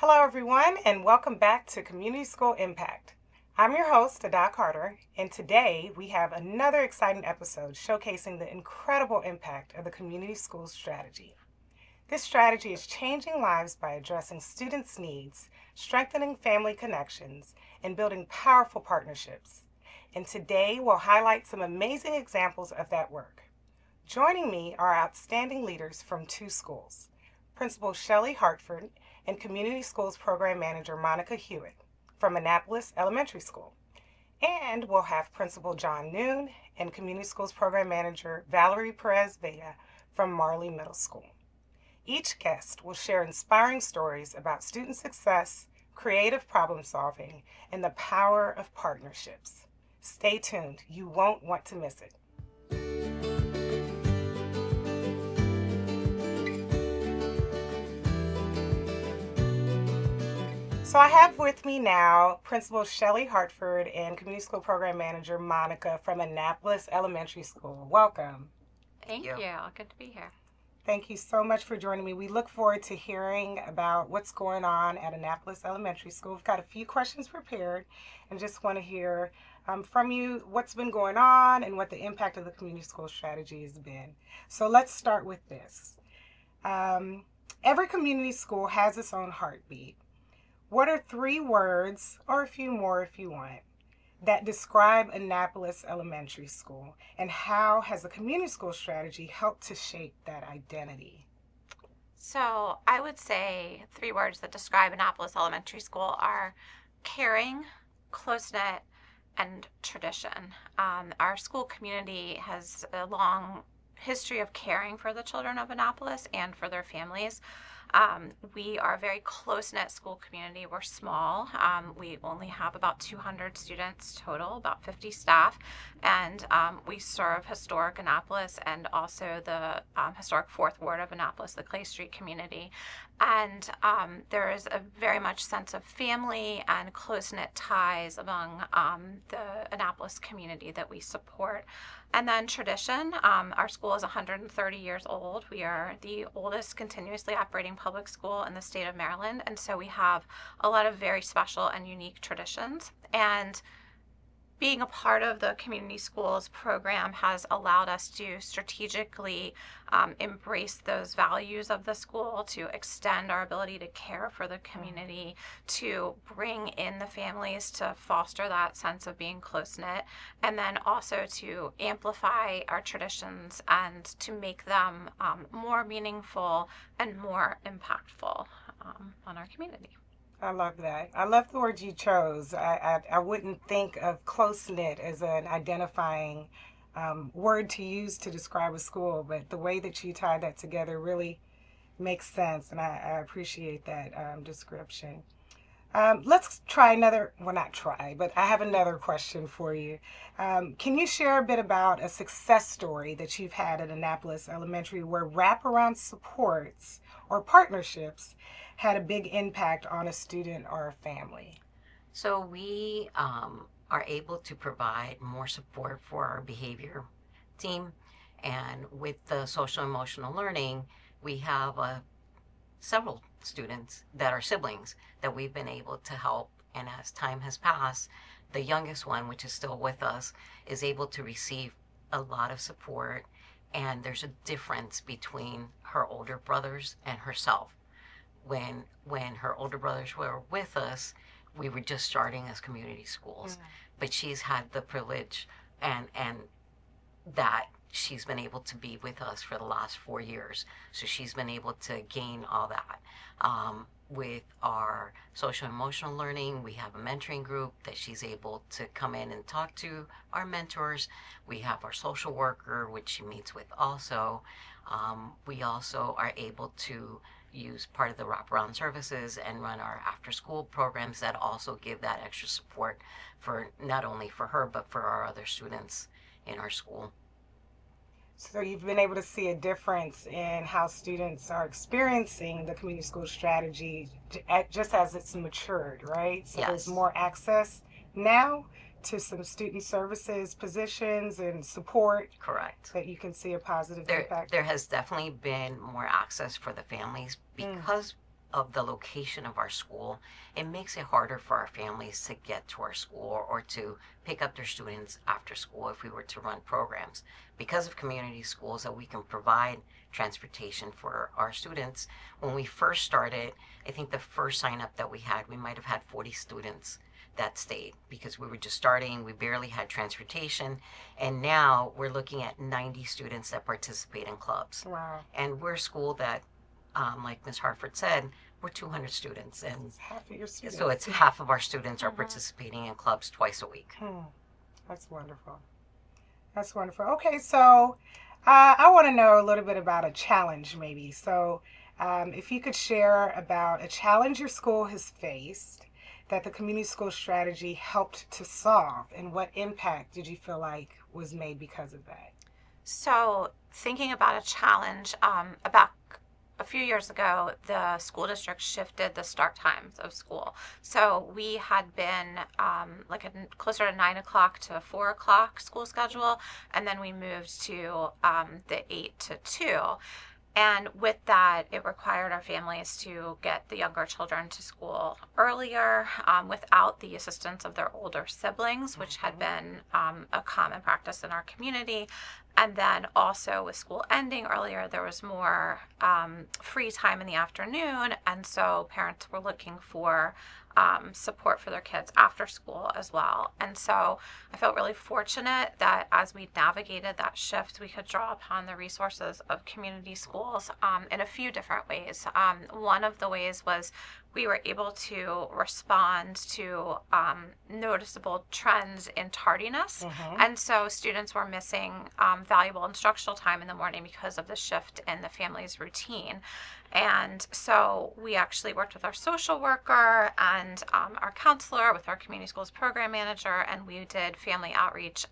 Hello, everyone, and welcome back to Community School Impact. I'm your host, Ada Carter, and today we have another exciting episode showcasing the incredible impact of the Community School Strategy. This strategy is changing lives by addressing students' needs, strengthening family connections, and building powerful partnerships. And today we'll highlight some amazing examples of that work. Joining me are outstanding leaders from two schools, Principal Shelley Hartford and Community Schools Program Manager Monica Hewitt from Annapolis Elementary School. And we'll have Principal John Noon and Community Schools Program Manager Valerie Perez Villa from Marley Middle School. Each guest will share inspiring stories about student success, creative problem solving, and the power of partnerships. Stay tuned, you won't want to miss it. So I have with me now Principal Shelley Hartford and Community School Program Manager Monica from Annapolis Elementary School. Welcome. Thank you. Good to be here. Thank you so much for joining me. We look forward to hearing about what's going on at Annapolis Elementary School. We've got a few questions prepared and just want to hear from you what's been going on and what the impact of the community school strategy has been. So let's start with this. Every community school has its own heartbeat. What are 3 words, or a few more if you want, that describe Annapolis Elementary School, and how has the community school strategy helped to shape that identity? So I would say 3 words that describe Annapolis Elementary School are caring, close-knit, and tradition. Our school community has a long history of caring for the children of Annapolis and for their families. We are a very close-knit school community. We're small. We only have about 200 students total, about 50 staff, and we serve historic Annapolis and also the historic 4th Ward of Annapolis, the Clay Street community. And there is a very much sense of family and close-knit ties among the Annapolis community that we support. And then tradition. Our school is 130 years old. We are the oldest continuously operating public school in the state of Maryland, and so we have a lot of very special and unique traditions. And being a part of the community schools program has allowed us to strategically embrace those values of the school, to extend our ability to care for the community, to bring in the families to foster that sense of being close-knit, and then also to amplify our traditions and to make them more meaningful and more impactful on our community. I love that. I love the word you chose. I wouldn't think of close-knit as an identifying word to use to describe a school, but the way that you tied that together really makes sense, and I appreciate that description. Let's try another, well, not try, but I have another question for you. Can you share a bit about a success story that you've had at Annapolis Elementary where wraparound supports or partnerships had a big impact on a student or a family? So we are able to provide more support for our behavior team. And with the social emotional learning, we have several students that are siblings that we've been able to help. And as time has passed, the youngest one, which is still with us, is able to receive a lot of support. And there's a difference between her older brothers and herself. When her older brothers were with us, we were just starting as community schools. But she's had the privilege and that she's been able to be with us for the last 4 years. So she's been able to gain all that. With our social emotional learning, we have a mentoring group that she's able to come in and talk to our mentors. We have our social worker, which she meets with also. We also are able to use part of the wraparound services and run our after school programs that also give that extra support for not only for her but for our other students in our school. So you've been able to see a difference in how students are experiencing the community school strategy just as it's matured, right? So there's Yes. more access now to some student services positions and support Correct. that you can see a positive There impact. there has definitely been more access for the families because of the location of our school, it makes it harder for our families to get to our school or to pick up their students after school if we were to run programs. Because of community schools that we can provide transportation for our students, when we first started, I think the first sign up that we had, we might have had 40 students that stayed because we were just starting, we barely had transportation, and now we're looking at 90 students that participate in clubs. Wow. And we're a school that, like Ms. Hartford said, we're 200 students, and It's half of your students. so it's half of our students are participating in clubs twice a week. That's wonderful. That's wonderful. Okay, so I want to know a little bit about a challenge, maybe. So, if you could share about a challenge your school has faced that the community school strategy helped to solve, and what impact did you feel like was made because of that? So, thinking about a challenge, about a few years ago, the school district shifted the start times of school. So we had been closer to 9 o'clock to 4 o'clock school schedule, and then we moved to the 8 to 2. And with that, it required our families to get the younger children to school earlier without the assistance of their older siblings, which had been a common practice in our community. And then also with school ending earlier, there was more free time in the afternoon. And so parents were looking for support for their kids after school as well. And so I felt really fortunate that as we navigated that shift, we could draw upon the resources of community schools in a few different ways. One of the ways was we were able to respond to noticeable trends in tardiness. And so students were missing valuable instructional time in the morning because of the shift in the family's routine. And so we actually worked with our social worker and our counselor, with our community schools program manager, and we did family outreach.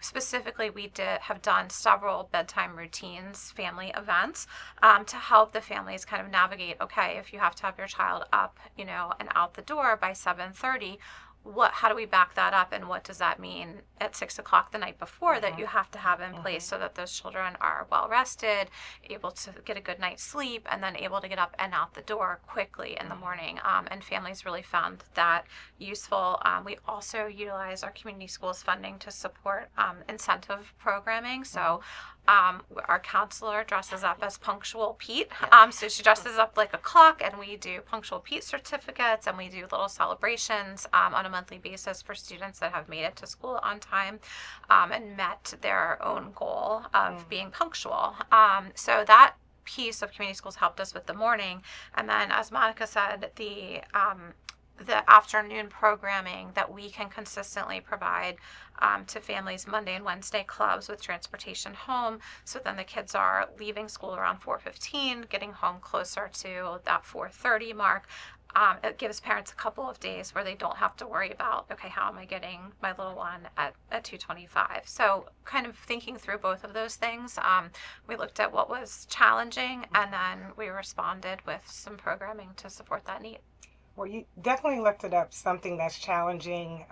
Specifically, we have done several bedtime routines, family events, to help the families kind of navigate, okay, if you have to have your child up, and out the door by 7:30, how do we back that up, and what does that mean at 6 o'clock the night before that you have to have in place so that those children are well rested, able to get a good night's sleep, and then able to get up and out the door quickly in the morning. And families really found that useful. We also utilize our community schools funding to support incentive programming. So our counselor dresses up as Punctual Pete. So she dresses up like a clock, and we do Punctual Pete certificates, and we do little celebrations on a monthly basis for students that have made it to school on time and met their own goal of being punctual. So that piece of community schools helped us with the morning. And then, as Monica said, the afternoon programming that we can consistently provide to families, Monday and Wednesday clubs with transportation home. So then the kids are leaving school around 4:15, getting home closer to that 4:30 mark. It gives parents a couple of days where they don't have to worry about, okay, how am I getting my little one at 2:25? So kind of thinking through both of those things, we looked at what was challenging, and then we responded with some programming to support that need. Well, you definitely lifted up something that's challenging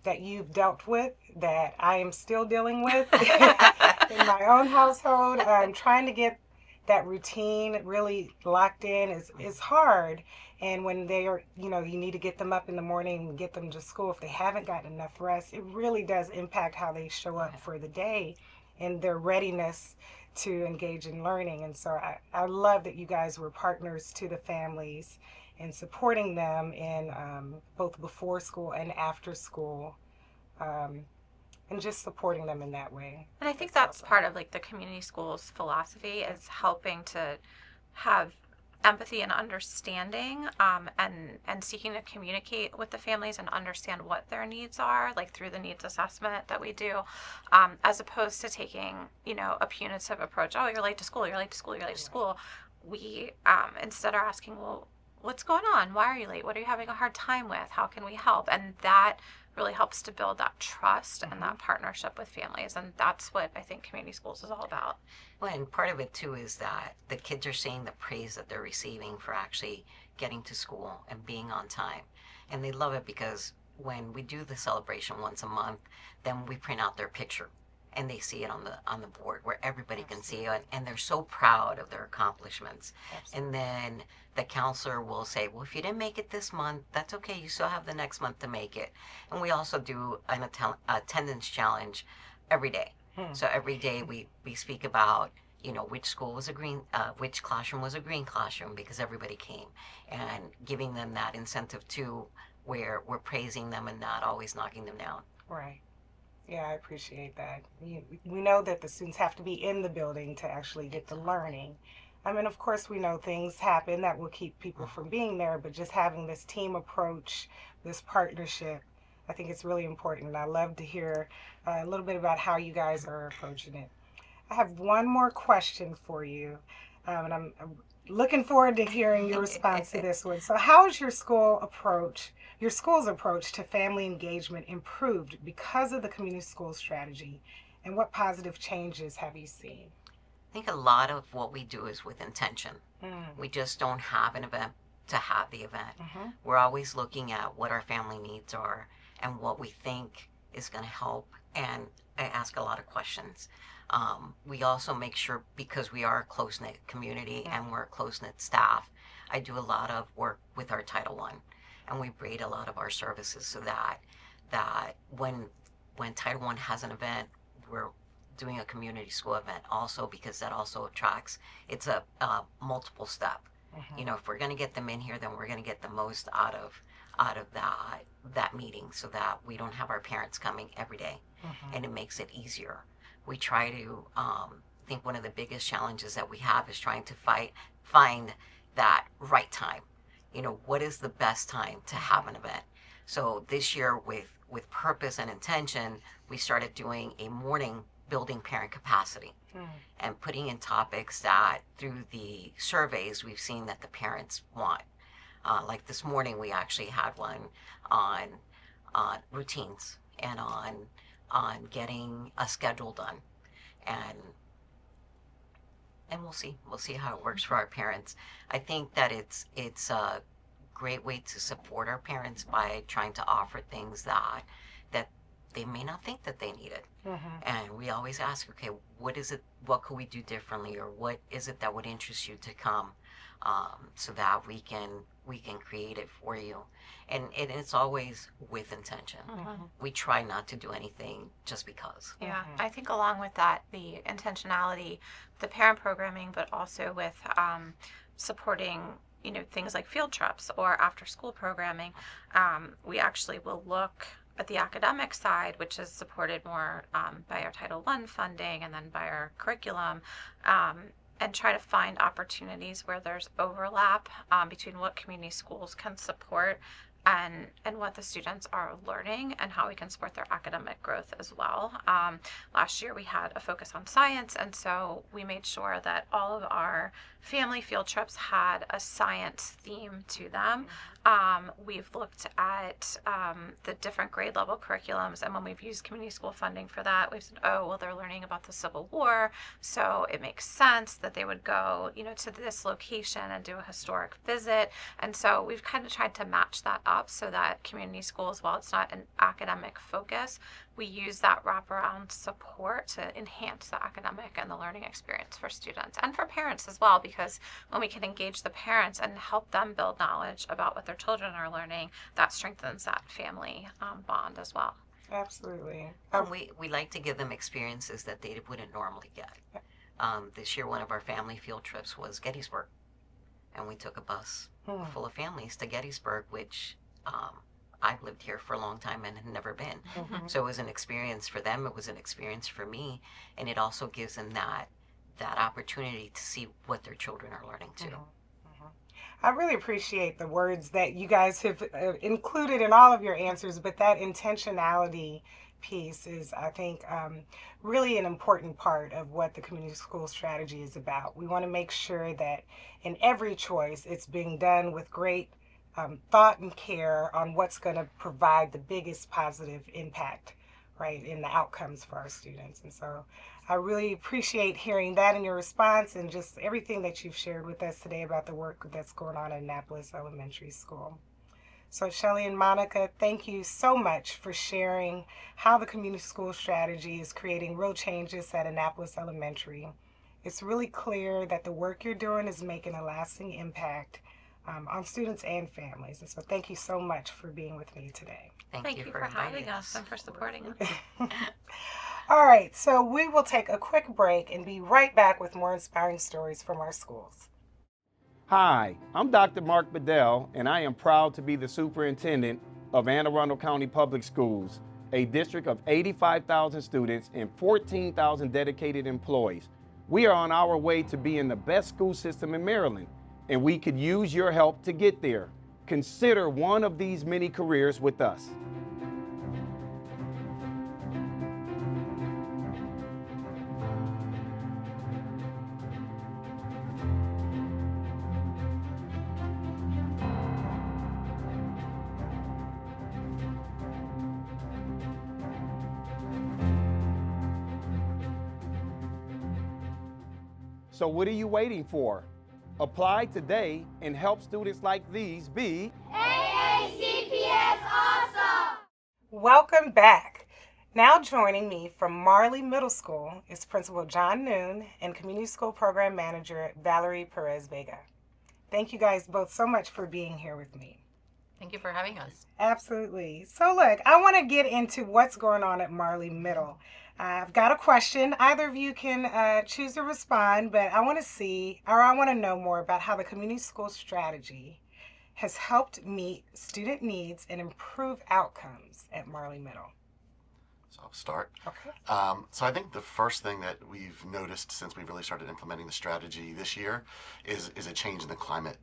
that you've dealt with, that I am still dealing with in my own household. Trying to get that routine really locked in is hard. And when they are, you need to get them up in the morning and get them to school. If they haven't gotten enough rest, it really does impact how they show up for the day and their readiness to engage in learning. And so I love that you guys were partners to the families and supporting them in both before school and after school, and just supporting them in that way. And I think that's part of the community schools philosophy, is helping to have empathy and understanding, and seeking to communicate with the families and understand what their needs are, through the needs assessment that we do, as opposed to taking a punitive approach. Oh, you're late to school, you're late to school, you're late to school. We instead are asking, well, what's going on? Why are you late? What are you having a hard time with? How can we help? And that really helps to build that trust and that partnership with families. And that's what I think community schools is all about. Well, and part of it too is that the kids are seeing the praise that they're receiving for actually getting to school and being on time. And they love it because when we do the celebration once a month, then we print out their picture. and they see it on the board where everybody can see it, and they're so proud of their accomplishments. Absolutely. And then the counselor will say, well, if you didn't make it this month, that's okay, you still have the next month to make it. And we also do an attendance challenge every day. So every day we speak about, which school was a green, which classroom was a green classroom, because everybody came, and giving them that incentive too, where we're praising them and not always knocking them down. Right. Yeah, I appreciate that. We know that the students have to be in the building to actually get the learning. I mean, of course, we know things happen that will keep people from being there, but just having this team approach, this partnership, I think it's really important. I love to hear a little bit about how you guys are approaching it. I have one more question for you, and I'm looking forward to hearing your response to this one. So, how is your school's approach to family engagement improved because of the community school strategy, and what positive changes have you seen? I think a lot of what we do is with intention. We just don't have an event to have the event. We're always looking at what our family needs are and what we think is going to help, and I ask a lot of questions. We also make sure, because we are a close-knit community and we're a close-knit staff, I do a lot of work with our Title I, and we braid a lot of our services so that when Title I has an event, we're doing a community school event also, because that also attracts, it's a multiple step. If we're going to get them in here, then we're going to get the most out of that meeting, so that we don't have our parents coming every day, and it makes it easier. We try to, I think one of the biggest challenges that we have is trying to find that right time. What is the best time to have an event? So this year, with purpose and intention, we started doing a morning building parent capacity and putting in topics that through the surveys we've seen that the parents want. Like this morning, we actually had one on routines and on getting a schedule done, and we'll see how it works for our parents. I think that it's a great way to support our parents by trying to offer things that they may not think that they needed. And we always ask, okay, what could we do differently, or what is it that would interest you to come, so that we can create it for you. And it's always with intention. We try not to do anything just because. Yeah, I think along with that, the intentionality, the parent programming, but also with supporting things like field trips or after school programming, we actually will look at the academic side, which is supported more by our Title I funding and then by our curriculum, and try to find opportunities where there's overlap between what community schools can support and what the students are learning, and how we can support their academic growth as well. Last year we had a focus on science, and so we made sure that all of our family field trips had a science theme to them. We've looked at the different grade level curriculums, and when we've used community school funding for that, we've said, oh, well, they're learning about the Civil War, so it makes sense that they would go, to this location and do a historic visit. And so we've kind of tried to match that up so that community schools, while it's not an academic focus, we use that wraparound support to enhance the academic and the learning experience for students and for parents as well, because when we can engage the parents and help them build knowledge about what their children are learning, that strengthens that family bond as well. Absolutely. We like to give them experiences that they wouldn't normally get. This year, one of our family field trips was Gettysburg, and we took a bus full of families to Gettysburg, which I've lived here for a long time and had never been. So it was an experience for them. It was an experience for me. And it also gives them that opportunity to see what their children are learning too. I really appreciate the words that you guys have included in all of your answers, but that intentionality piece is, I think, really an important part of what the community school strategy is about. We want to make sure that in every choice, it's being done with great thought and care on what's going to provide the biggest positive impact, right, in the outcomes for our students. And so I really appreciate hearing that in your response, and just everything that you've shared with us today about the work that's going on at Annapolis Elementary School. So Shelley and Monica, thank you so much for sharing how the community school strategy is creating real changes at Annapolis Elementary. It's really clear that the work you're doing is making a lasting impact on students and families. And so thank you so much for being with me today. Thank you for having us and for supporting us. All right, so we will take a quick break and be right back with more inspiring stories from our schools. Hi, I'm Dr. Mark Bedell, and I am proud to be the superintendent of Anne Arundel County Public Schools, a district of 85,000 students and 14,000 dedicated employees. We are on our way to being the best school system in Maryland, and we could use your help to get there. Consider one of these many careers with us. So what are you waiting for? Apply today and help students like these be AACPS Awesome! Welcome back. Now joining me from Marley Middle School is Principal John Noon and Community School Program Manager Valerie Perez Vega. Thank you guys both so much for being here with me. Thank you for having us. Absolutely. So look, I want to get into what's going on at Marley Middle. I've got a question. Either of you can choose to respond, but I want to know more about how the community school strategy has helped meet student needs and improve outcomes at Marley Middle. So I'll start. Okay. So I think the first thing that we've noticed since we really started implementing the strategy this year is a change in the climate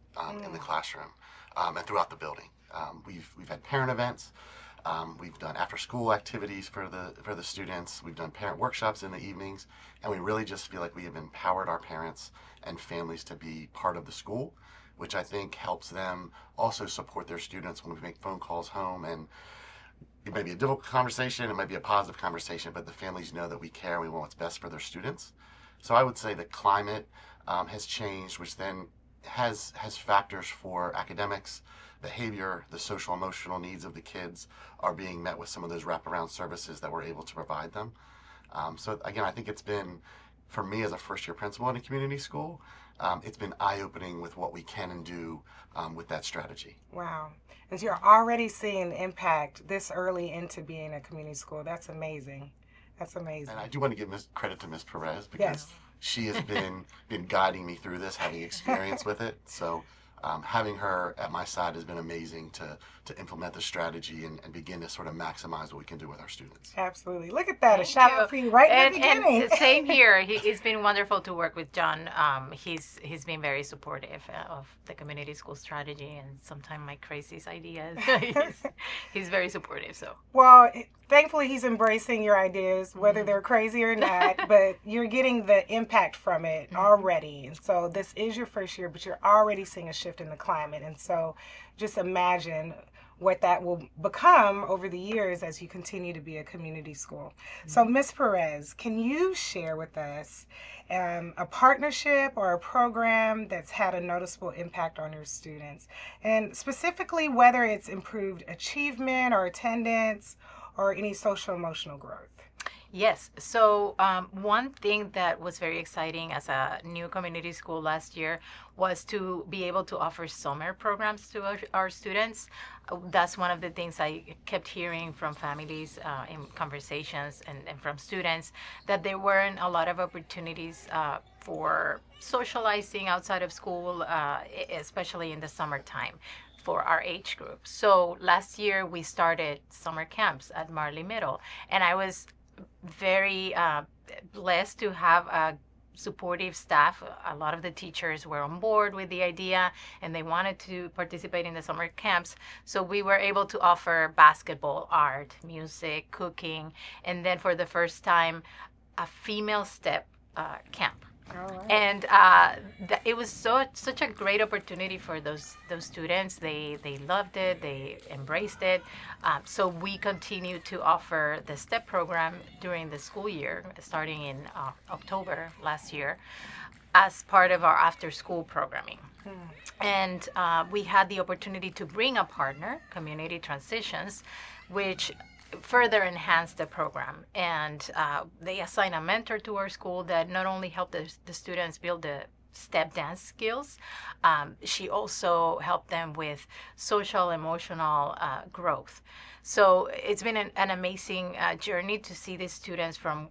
in the classroom and throughout the building. We've had parent events. We've done after-school activities for the students. We've done parent workshops in the evenings, and we really just feel like we have empowered our parents and families to be part of the school, which I think helps them also support their students when we make phone calls home. And it may be a difficult conversation, it might be a positive conversation, but the families know that we care and we want what's best for their students. So I would say the climate has changed, which then has factors for academics, behavior, the social emotional needs of the kids are being met with some of those wraparound services that we're able to provide them. So again, I think it's been, for me as a first-year principal in a community school, it's been eye-opening with what we can and do with that strategy. Wow. And you're already seeing the impact this early into being a community school. That's amazing. That's amazing. And I do want to give credit to Ms. Perez because Yes. she has been guiding me through this, having experience with it. So having her at my side has been amazing to implement the strategy and begin to sort of maximize what we can do with our students. Absolutely. Look at that. Thank a shout you. out for you right in the beginning. And same here. It's been wonderful to work with John. He's been very supportive of the community school strategy and sometimes my crazy ideas. he's very supportive. So Well, thankfully he's embracing your ideas, whether they're crazy or not, but you're getting the impact from it already. And so this is your first year, but you're already seeing a shift in the climate. And so just imagine what that will become over the years as you continue to be a community school. So Ms. Perez, can you share with us a partnership or a program that's had a noticeable impact on your students? And specifically whether it's improved achievement or attendance or any social emotional growth. yes. So one thing that was very exciting as a new community school last year was to be able to offer summer programs to our students. That's one of the things I kept hearing from families in conversations and from students, that there weren't a lot of opportunities for socializing outside of school, especially in the summertime for our age group. So last year we started summer camps at Marley Middle, and I was very blessed to have a supportive staff. A lot of the teachers were on board with the idea and they wanted to participate in the summer camps. So we were able to offer basketball, art, music, cooking, and then for the first time, a female step camp. All right. And it was such a great opportunity for those students. They loved it. They embraced it. So we continue to offer the STEP program during the school year, starting in October last year, as part of our after-school programming. And we had the opportunity to bring a partner, Community Transitions, which further enhanced the program. And they assign a mentor to our school that not only helped the students build the step dance skills, she also helped them with social emotional growth. So it's been an amazing journey to see these students from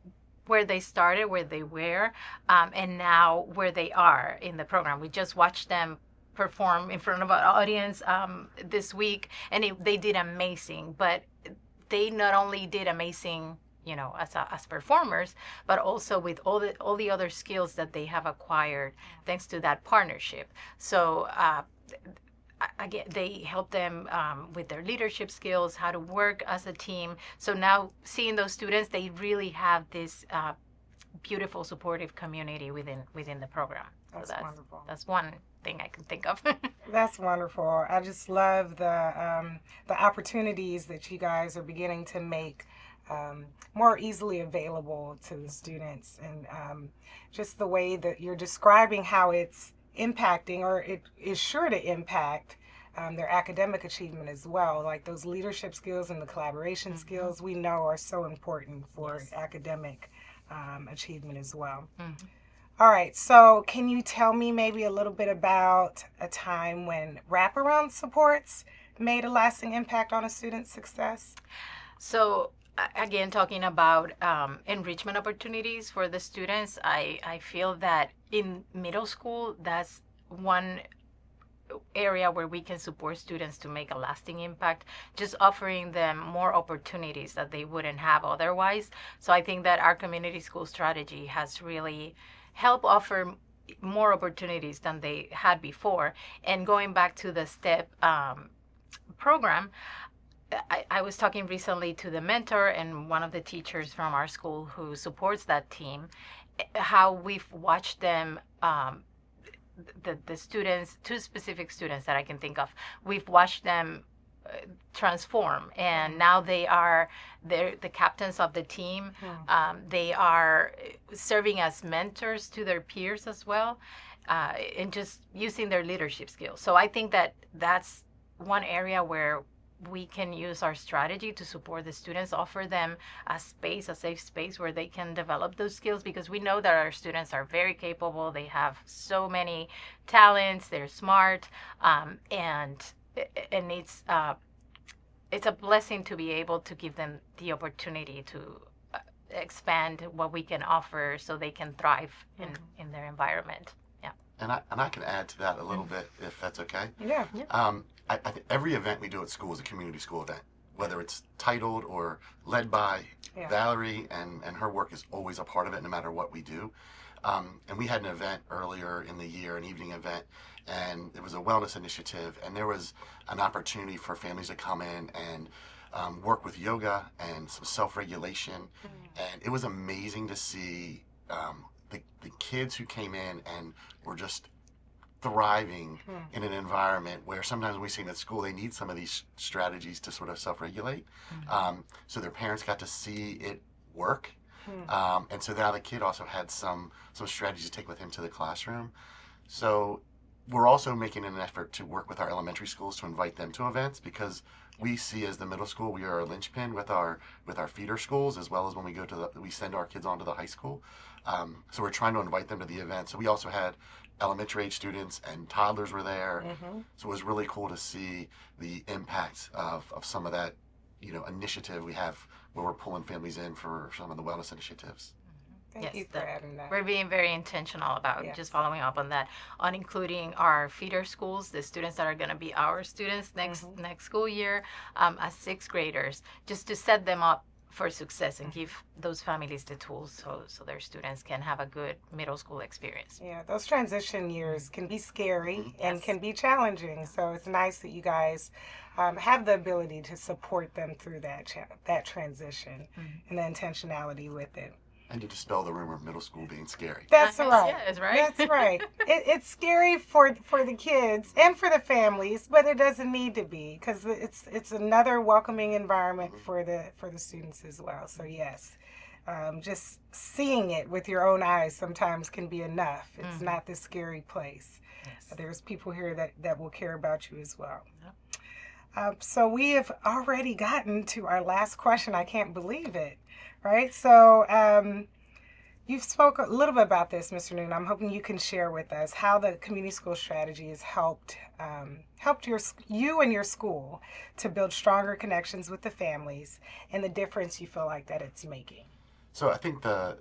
where they started, where they were, and now where they are in the program. We just watched them perform in front of an audience this week, and they did amazing. But they not only did amazing, as performers, but also with all the other skills that they have acquired thanks to that partnership. So again, they help them with their leadership skills, how to work as a team. So now seeing those students, they really have this beautiful supportive community within the program. That's wonderful. That's one thing I can think of. That's wonderful. I just love the opportunities that you guys are beginning to make more easily available to the students, and just the way that you're describing how it's impacting, or it is sure to impact their academic achievement as well. Like those leadership skills and the collaboration skills we know are so important for academic achievement as well. All right, so can you tell me maybe a little bit about a time when wraparound supports made a lasting impact on a student's success? So again, talking about enrichment opportunities for the students, I feel that in middle school, that's one area where we can support students to make a lasting impact, just offering them more opportunities that they wouldn't have otherwise. So I think that our community school strategy has really helped offer more opportunities than they had before. And going back to the STEP program, I was talking recently to the mentor and one of the teachers from our school who supports that team, how we've watched them, the students, two specific students that I can think of, we've watched them transform, and now they're the captains of the team. They are serving as mentors to their peers as well, and just using their leadership skills. So I think that that's one area where we can use our strategy to support the students, offer them a safe space where they can develop those skills, because we know that our students are very capable. They have so many talents. They're smart, and it's a blessing to be able to give them the opportunity to expand what we can offer so they can thrive in their environment. Yeah. And I can add to that a little bit, if that's okay. Yeah. I think every event we do at school is a community school event, whether it's titled or led by Valerie, and her work is always a part of it no matter what we do. And we had an event earlier in the year, an evening event, and it was a wellness initiative, and there was an opportunity for families to come in and work with yoga and some self-regulation. And it was amazing to see the kids who came in and were just thriving in an environment where sometimes we see at school they need some of these strategies to sort of self-regulate. So their parents got to see it work. And so now the kid also had some strategies to take with him to the classroom. So we're also making an effort to work with our elementary schools to invite them to events, because we see as the middle school, we are a linchpin with our feeder schools, as well as when we send our kids on to the high school. So we're trying to invite them to the event. So we also had elementary age students and toddlers were there. So it was really cool to see the impact of some of that, initiative we have where we're pulling families in for some of the wellness initiatives. Thank you for adding that. We're being very intentional about just following up on that, on including our feeder schools, the students that are going to be our students next school year, as sixth graders, just to set them up for success and give those families the tools so their students can have a good middle school experience. Yeah, those transition years can be scary and can be challenging. So it's nice that you guys have the ability to support them through that transition and the intentionality with it. And to dispel the rumor of middle school being scary. That's right. Yes, right. That's right. It's scary for the kids and for the families, but it doesn't need to be, because it's another welcoming environment for the students as well. So yes, just seeing it with your own eyes sometimes can be enough. It's not this scary place. Yes. There's people here that will care about you as well. So we have already gotten to our last question. I can't believe it, right? So you've spoke a little bit about this, Mr. Noon. I'm hoping you can share with us how the community school strategy has helped you and your school to build stronger connections with the families and the difference you feel like that it's making. So I think the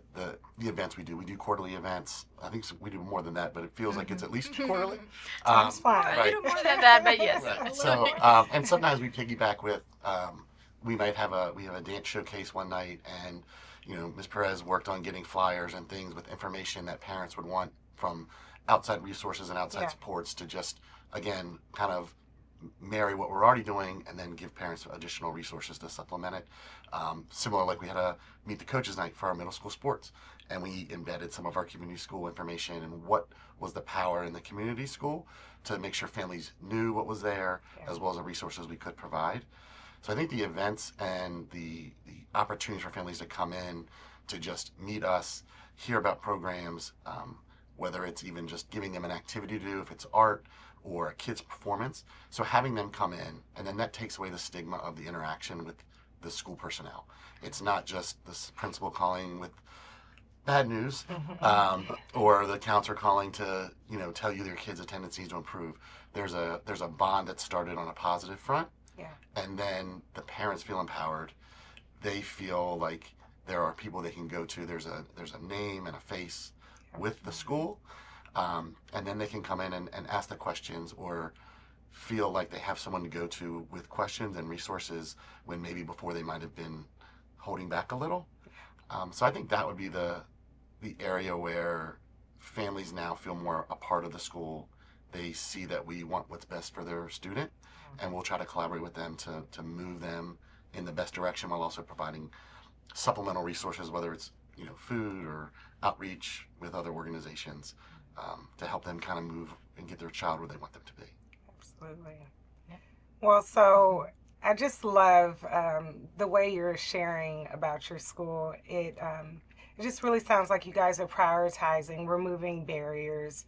events we do quarterly events. I think we do more than that, but it feels like it's at least quarterly. Time's flying. A little more than that, but yes. Right. So and sometimes we piggyback with we might have a dance showcase one night, and Ms. Perez worked on getting flyers and things with information that parents would want from outside resources and outside supports to just again kind of marry what we're already doing and then give parents additional resources to supplement it. Similar, like we had a Meet the Coaches night for our middle school sports, and we embedded some of our community school information and what was the power in the community school to make sure families knew what was there, as well as the resources we could provide. So I think the events and the opportunities for families to come in to just meet us, hear about programs, whether it's even just giving them an activity to do, if it's art or a kid's performance. So having them come in, and then that takes away the stigma of the interaction with the school personnel. It's not just the principal calling with bad news, or the counselor calling to tell you their kid's attendance needs to improve. There's a bond that started on a positive front, and then the parents feel empowered. They feel like there are people they can go to. There's a name and a face with the school, and then they can come in and ask the questions or feel like they have someone to go to with questions and resources when maybe before they might have been holding back a little. So I think that would be the area where families now feel more a part of the school. They see that we want what's best for their student, and we'll try to collaborate with them to move them in the best direction while also providing supplemental resources, whether it's food or outreach with other organizations, to help them kind of move and get their child where they want them to be. Absolutely. Well, so I just love the way you're sharing about your school. It just really sounds like you guys are prioritizing removing barriers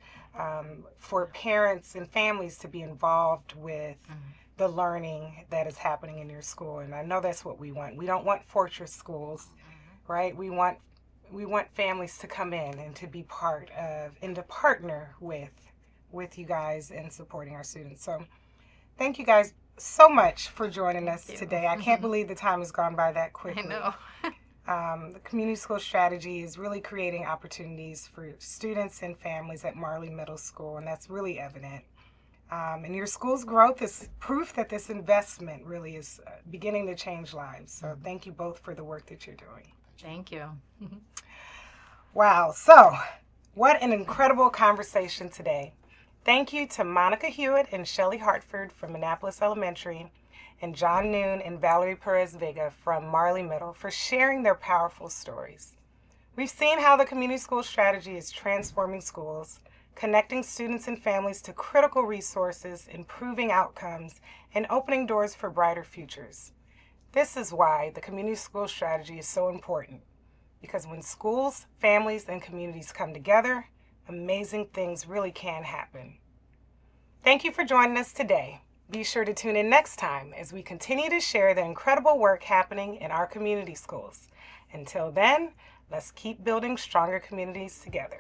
for parents and families to be involved with the learning that is happening in your school. And I know that's what we want. We don't want fortress schools, right? We want families to come in and to be part of and to partner with you guys in supporting our students. So thank you guys so much for joining us today. I can't believe the time has gone by that quickly. I know. The community school strategy is really creating opportunities for students and families at Marley Middle School, and that's really evident. And your school's growth is proof that this investment really is beginning to change lives. So thank you both for the work that you're doing. Thank you. Wow. So what an incredible conversation today. Thank you to Monica Hewitt and Shelley Hartford from Annapolis Elementary, and John Noon and Valerie Perez Vega from Marley Middle for sharing their powerful stories. We've seen how the community school strategy is transforming schools, connecting students and families to critical resources, improving outcomes, and opening doors for brighter futures. This is why the community school strategy is so important, because when schools, families, and communities come together, amazing things really can happen. Thank you for joining us today. Be sure to tune in next time as we continue to share the incredible work happening in our community schools. Until then, let's keep building stronger communities together.